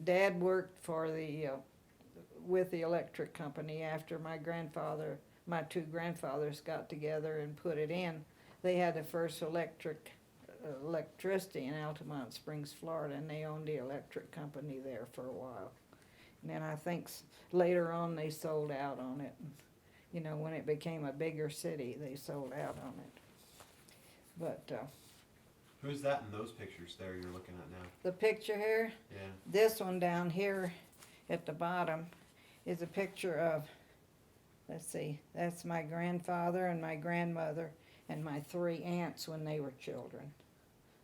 Dad worked for with the electric company after my two grandfathers got together and put it in. They had the first electricity in Altamont Springs, Florida, and they owned the electric company there for a while. And then I think later on they sold out on it. When it became a bigger city, they sold out on it. But Who's that in those pictures there you're looking at now? The picture here, Yeah. this one down here at the bottom is a picture of, let's see, that's my grandfather and my grandmother and my 3 aunts when they were children.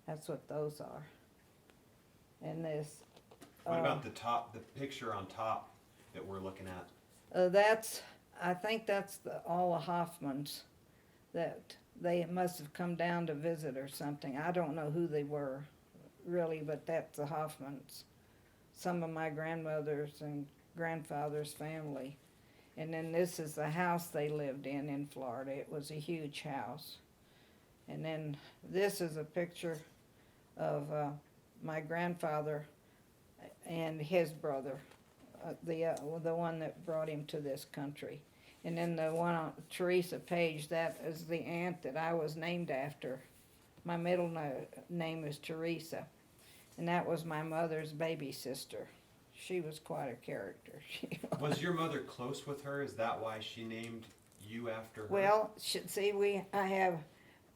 That's what those are. And this. What about the top, the picture on top that we're looking at? I think that's all the Hoffmans, that they must have come down to visit or something. I don't know who they were, really, but that's the Hoffmans. Some of my grandmother's and grandfather's family. And then this is the house they lived in Florida. It was a huge house. And then this is a picture of my grandfather and his brother, the one that brought him to this country. And then the one on Teresa Page, that is the aunt that I was named after. My middle name is Teresa, and that was my mother's baby sister. She was quite a character. Was your mother close with her? Is that why she named you after her? Well, see,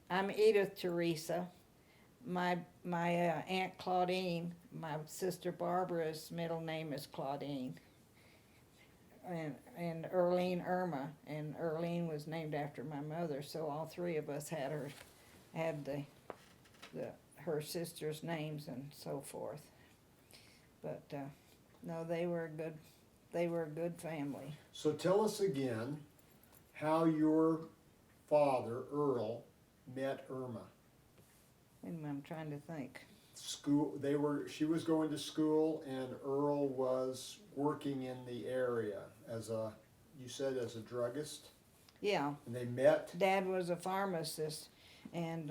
I'm Edith Teresa. My Aunt Claudine, my sister Barbara's middle name is Claudine. And Earlene Irma, and Earlene was named after my mother, so all 3 of us had her sister's names and so forth. But no, they were a good family. So tell us again how your father, Earl, met Irma. And I'm trying to think. She was going to school and Earl was working in the area you said as a druggist? Yeah. And they met? Dad was a pharmacist, and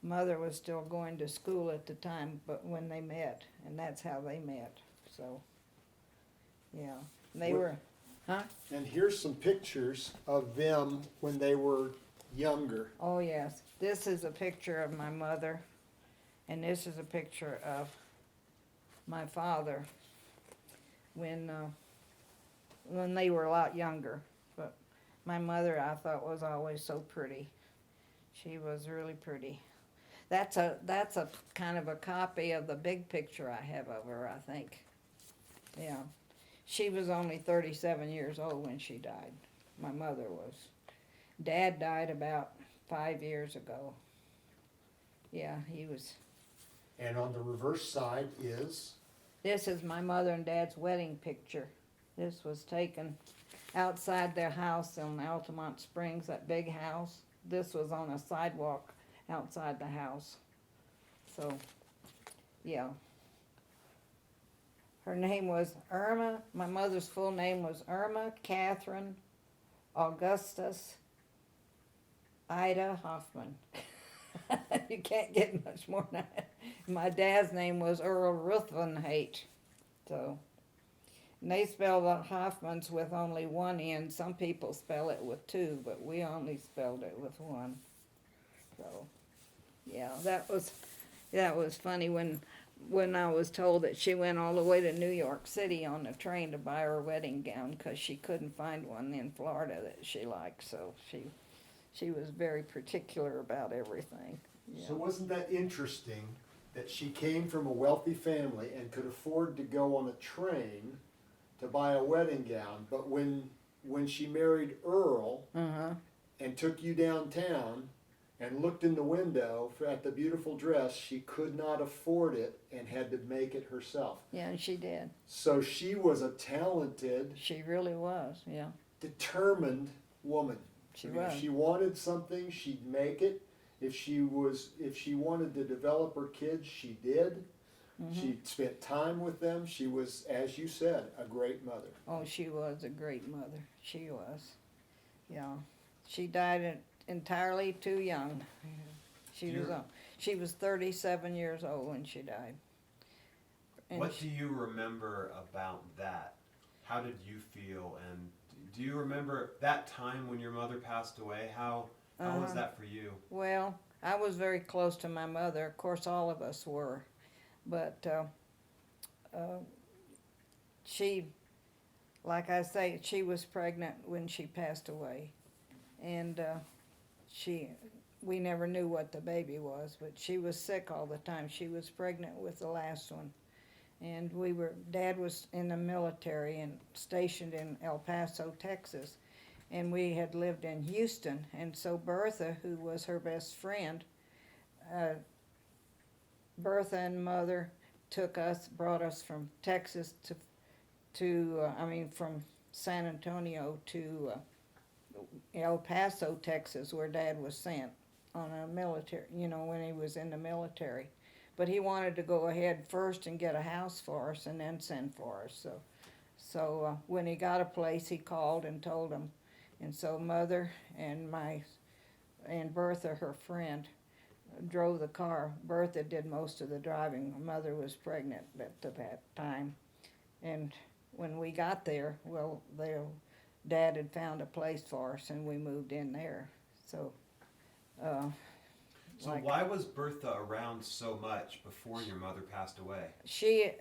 Mother was still going to school at the time, but when they met, and that's how they met, so, yeah. They were, huh? And here's some pictures of them when they were younger. Oh, yes. This is a picture of my mother, and this is a picture of my father when they were a lot younger. But my mother, I thought, was always so pretty. She was really pretty. That's a kind of a copy of the big picture I have of her, I think. Yeah. She was only 37 years old when she died. My mother was. Dad died about 5 years ago. Yeah, he was. And on the reverse side is? This is my mother and Dad's wedding picture. This was taken outside their house in Altamont Springs, that big house. This was on a sidewalk outside the house. So, yeah. Her name was Irma. My mother's full name was Irma Catherine Augustus Ida Hoffman. You can't get much more than that. My dad's name was Earl Ruthvenhate. So, and they spell the Hoffmans with only 1 N. Some people spell it with 2, but we only spelled it with 1. So, yeah, that was funny when I was told that she went all the way to New York City on the train to buy her wedding gown because she couldn't find one in Florida that she liked. So she was very particular about everything. Yeah. So wasn't that interesting that she came from a wealthy family and could afford to go on a train to buy a wedding gown, but when she married Earl and took you downtown and looked in the window at the beautiful dress, she could not afford it and had to make it herself. Yeah, and she did. So she was a talented, She really was, yeah. determined woman. She I mean, was. if she wanted something, she'd make it. If she wanted to develop her kids, she did. She spent time with them. She was, as you said, a great mother. Oh, she was a great mother. She was. Yeah. She died entirely too young. She was 37 years old when she died. And what do you remember about that? How did you feel? And do you remember that time when your mother passed away? How was that for you? Well, I was very close to my mother. Of course, all of us were. But she, like I say, she was pregnant when she passed away. And we never knew what the baby was, but she was sick all the time. She was pregnant with the last one. And Dad was in the military and stationed in El Paso, Texas. And we had lived in Houston. And so Bertha, who was her best friend, Bertha and Mother brought us from Texas from San Antonio to El Paso, Texas, where Dad was sent on a military, when he was in the military. But he wanted to go ahead first and get a house for us and then send for us. So when he got a place, he called and told them. And so Mother and Bertha, her friend, drove the car. Bertha did most of the driving. Mother was pregnant at that time. And when we got there, Dad had found a place for us, and we moved in there. So why was Bertha around so much before your mother passed away? She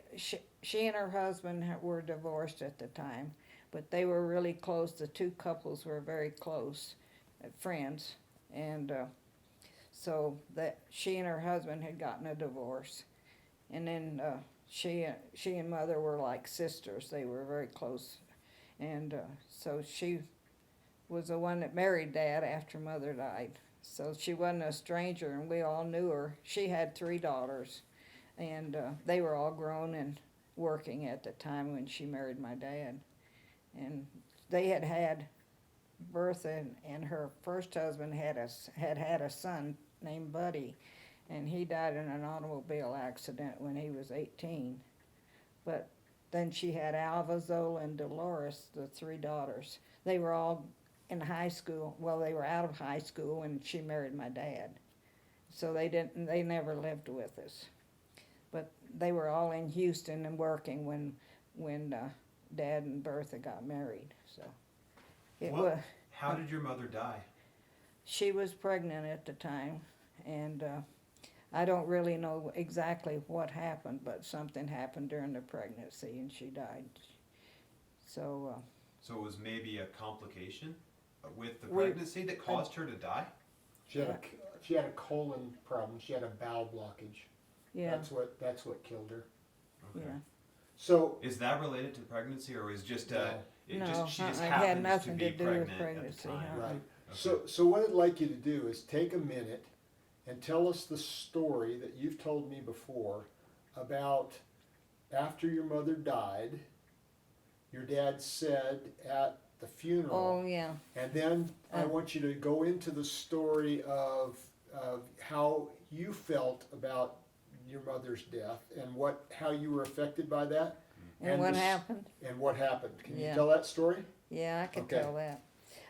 and her husband were divorced at the time, but they were really close. The two couples were very close, friends, and so that she and her husband had gotten a divorce, and then she and Mother were like sisters. They were very close, and so she was the one that married Dad after Mother died. So she wasn't a stranger, and we all knew her. She had 3 daughters, and they were all grown and working at the time when she married my dad. And they had Bertha and her first husband had a son named Buddy, and he died in an automobile accident when he was 18. But then she had Alva, Zola, and Dolores, the 3 daughters. They were all in high school. Well, they were out of high school when she married my dad. So they never lived with us. But they were all in Houston and working when Dad and Bertha got married. So how did your mother die? She was pregnant at the time, and I don't really know exactly what happened, but something happened during the pregnancy, and she died. So it was maybe a complication with the pregnancy that caused her to die? She had a colon problem. She had a bowel blockage. yeah, That's what killed her. Okay. yeah. So Is that related to pregnancy, or is just No. she just it had happens nothing to be to do with pregnant pregnancy, at the time? huh? right. Okay. So what I'd like you to do is take a minute and tell us the story that you've told me before about after your mother died, your dad said at the funeral. Oh, yeah. And then I want you to go into the story of how you felt about your mother's death and how you were affected by that. And what happened? And what happened. Can you Yeah. tell that story? Yeah, I can Okay. tell that.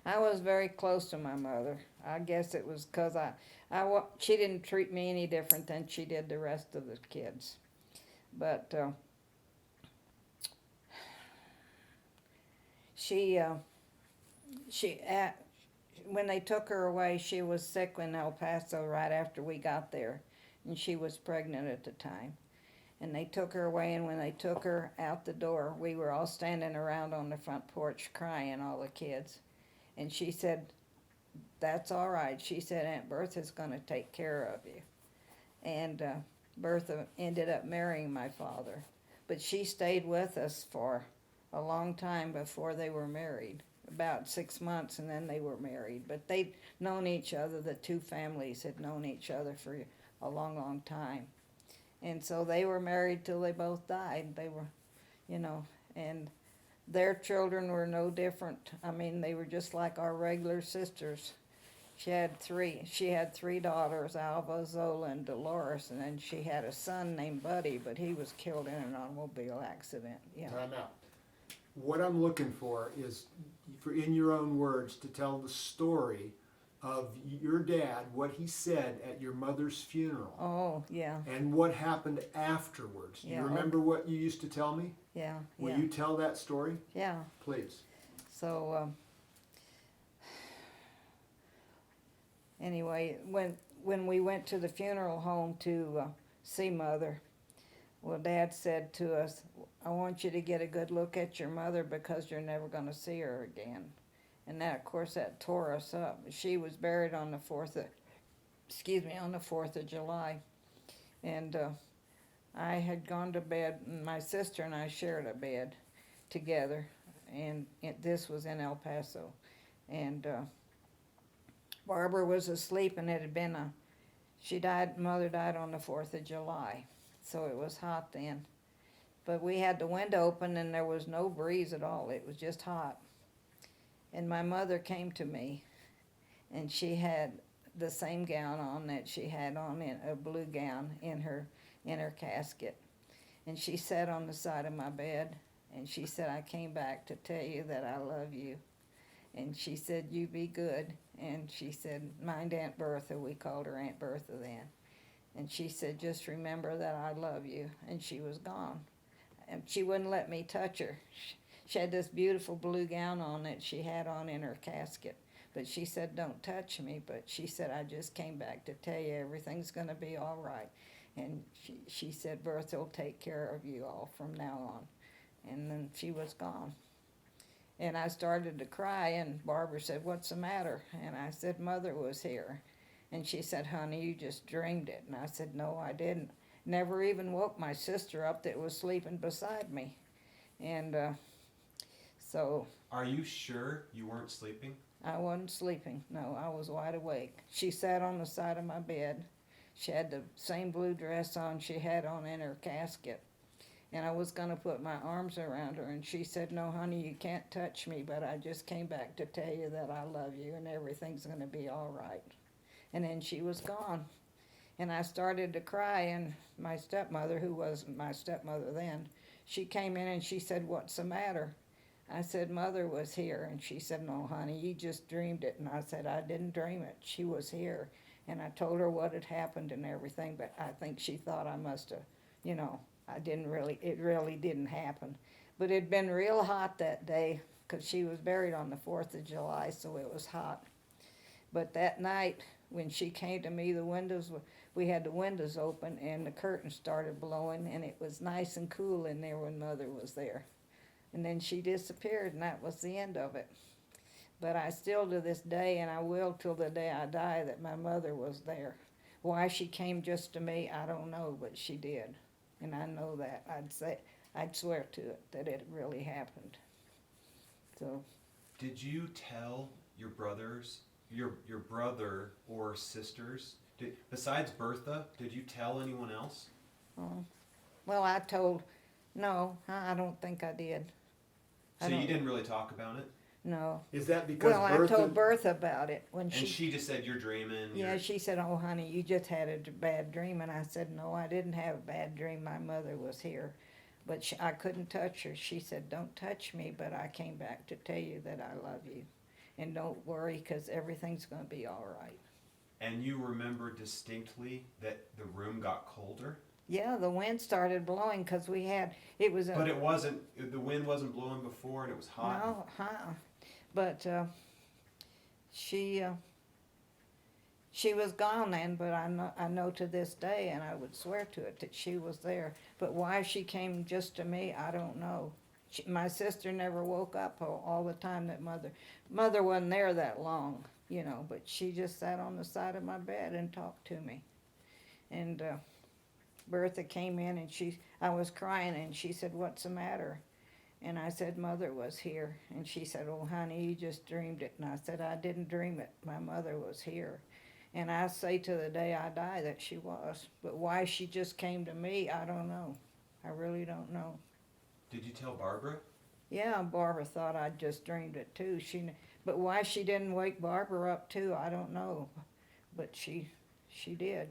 I was very close to my mother. I guess it was because she didn't treat me any different than she did the rest of the kids. But when they took her away, she was sick in El Paso right after we got there, and she was pregnant at the time. And they took her away, and when they took her out the door, we were all standing around on the front porch crying, all the kids. And she said, "That's all right." She said, "Aunt Bertha's going to take care of you." And Bertha ended up marrying my father. But she stayed with us for a long time before they were married, about 6 months, and then they were married. But they'd known each other. The two families had known each other for a long, long time. And so they were married till they both died. They were, and their children were no different. I mean, they were just like our regular sisters. She had three daughters, Alva, Zola, and Dolores, and then she had a son named Buddy, but he was killed in an automobile accident. Yeah. Time out. What I'm looking for is, in your own words, to tell the story of your dad, what he said at your mother's funeral. Oh, yeah. And what happened afterwards. Do you Yeah, remember what you used to tell me? Yeah. Will yeah. you tell that story? Yeah. Please. So, anyway, when we went to the funeral home to see Mother, well, Dad said to us, "I want you to get a good look at your mother because you're never going to see her again." And that, of course, that tore us up. She was buried on the 4th on the 4th of July. And I had gone to bed, and my sister and I shared a bed together, and this was in El Paso. And Barbara was asleep, and it had been mother died on the 4th of July, so it was hot then. But we had the window open, and there was no breeze at all. It was just hot. And my mother came to me, and she had the same gown on that she had on, a blue gown in her casket. And she sat on the side of my bed, and she said, I came back to tell you that I love you. And she said, you be good. And she said, mind Aunt Bertha. We called her Aunt Bertha then. And she said, just remember that I love you. And she was gone. And she wouldn't let me touch her. She had this beautiful blue gown on that she had on in her casket. But she said, don't touch me. But she said, I just came back to tell you everything's going to be all right. And she said, Bertha will take care of you all from now on. And then she was gone. And I started to cry, and Barbara said, what's the matter? And I said, Mother was here. And she said, honey, you just dreamed it. And I said, no, I didn't. Never even woke my sister up that was sleeping beside me. And so... Are you sure you weren't sleeping? I wasn't sleeping. No, I was wide awake. She sat on the side of my bed. She had the same blue dress on she had on in her casket. And I was going to put my arms around her, and she said, no, honey, you can't touch me, but I just came back to tell you that I love you and everything's going to be all right. And then she was gone. And I started to cry, and my stepmother, who wasn't my stepmother then, she came in and she said, what's the matter? I said, Mother was here. And she said, no, honey, you just dreamed it. And I said, I didn't dream it. She was here. And I told her what had happened and everything, but I think she thought I must have, it really didn't happen. But it'd been real hot that day because she was buried on the 4th of July, so it was hot. But that night, when she came to me, we had the windows open and the curtains started blowing, and it was nice and cool in there when Mother was there. And then she disappeared, and that was the end of it. But I still to this day, and I will till the day I die, that my mother was there. Why she came just to me, I don't know, but she did. And I know that. I'd swear to it that it really happened. So. Did you tell your brothers, your brother or sisters, besides Bertha, did you tell anyone else? Well, no, I don't think I did. So you didn't really talk about it? No. Is that because Bertha... I told Bertha about it. And she just said, you're dreaming. Yeah, she said, oh, honey, you just had a bad dream. And I said, no, I didn't have a bad dream. My mother was here. But I couldn't touch her. She said, don't touch me, but I came back to tell you that I love you. And don't worry, because everything's going to be all right. And you remember distinctly that the room got colder? Yeah, the wind started blowing because but it wasn't, the wind wasn't blowing before and it was hot? No, But she was gone then, but I know to this day, and I would swear to it, that she was there. But why she came just to me, I don't know. My sister never woke up all the time that Mother wasn't there that long, but she just sat on the side of my bed and talked to me. And Bertha came in, and I was crying, and she said, what's the matter? And I said, Mother was here. And she said, oh, honey, you just dreamed it. And I said, I didn't dream it. My mother was here. And I say to the day I die that she was. But why she just came to me, I don't know. I really don't know. Did you tell Barbara? Yeah, Barbara thought I'd just dreamed it too. But why she didn't wake Barbara up too, I don't know. But she did.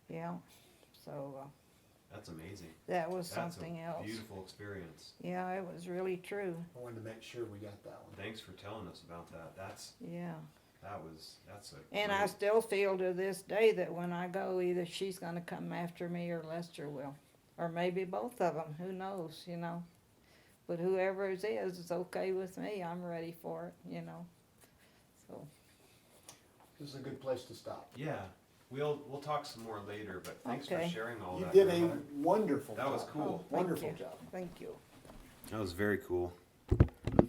Yeah. So... That's amazing. That was something else. That's a beautiful experience. Yeah, it was really true. I wanted to make sure we got that one. Thanks for telling us about that. That's a... And I still feel to this day that when I go, either she's going to come after me or Lester will. Or maybe both of them. Who knows, But whoever it is, it's okay with me. I'm ready for it, So. This is a good place to stop. Yeah. We'll talk some more later, but thanks for sharing all that. You did a wonderful job. That was cool. Wonderful job. Thank you. That was very cool.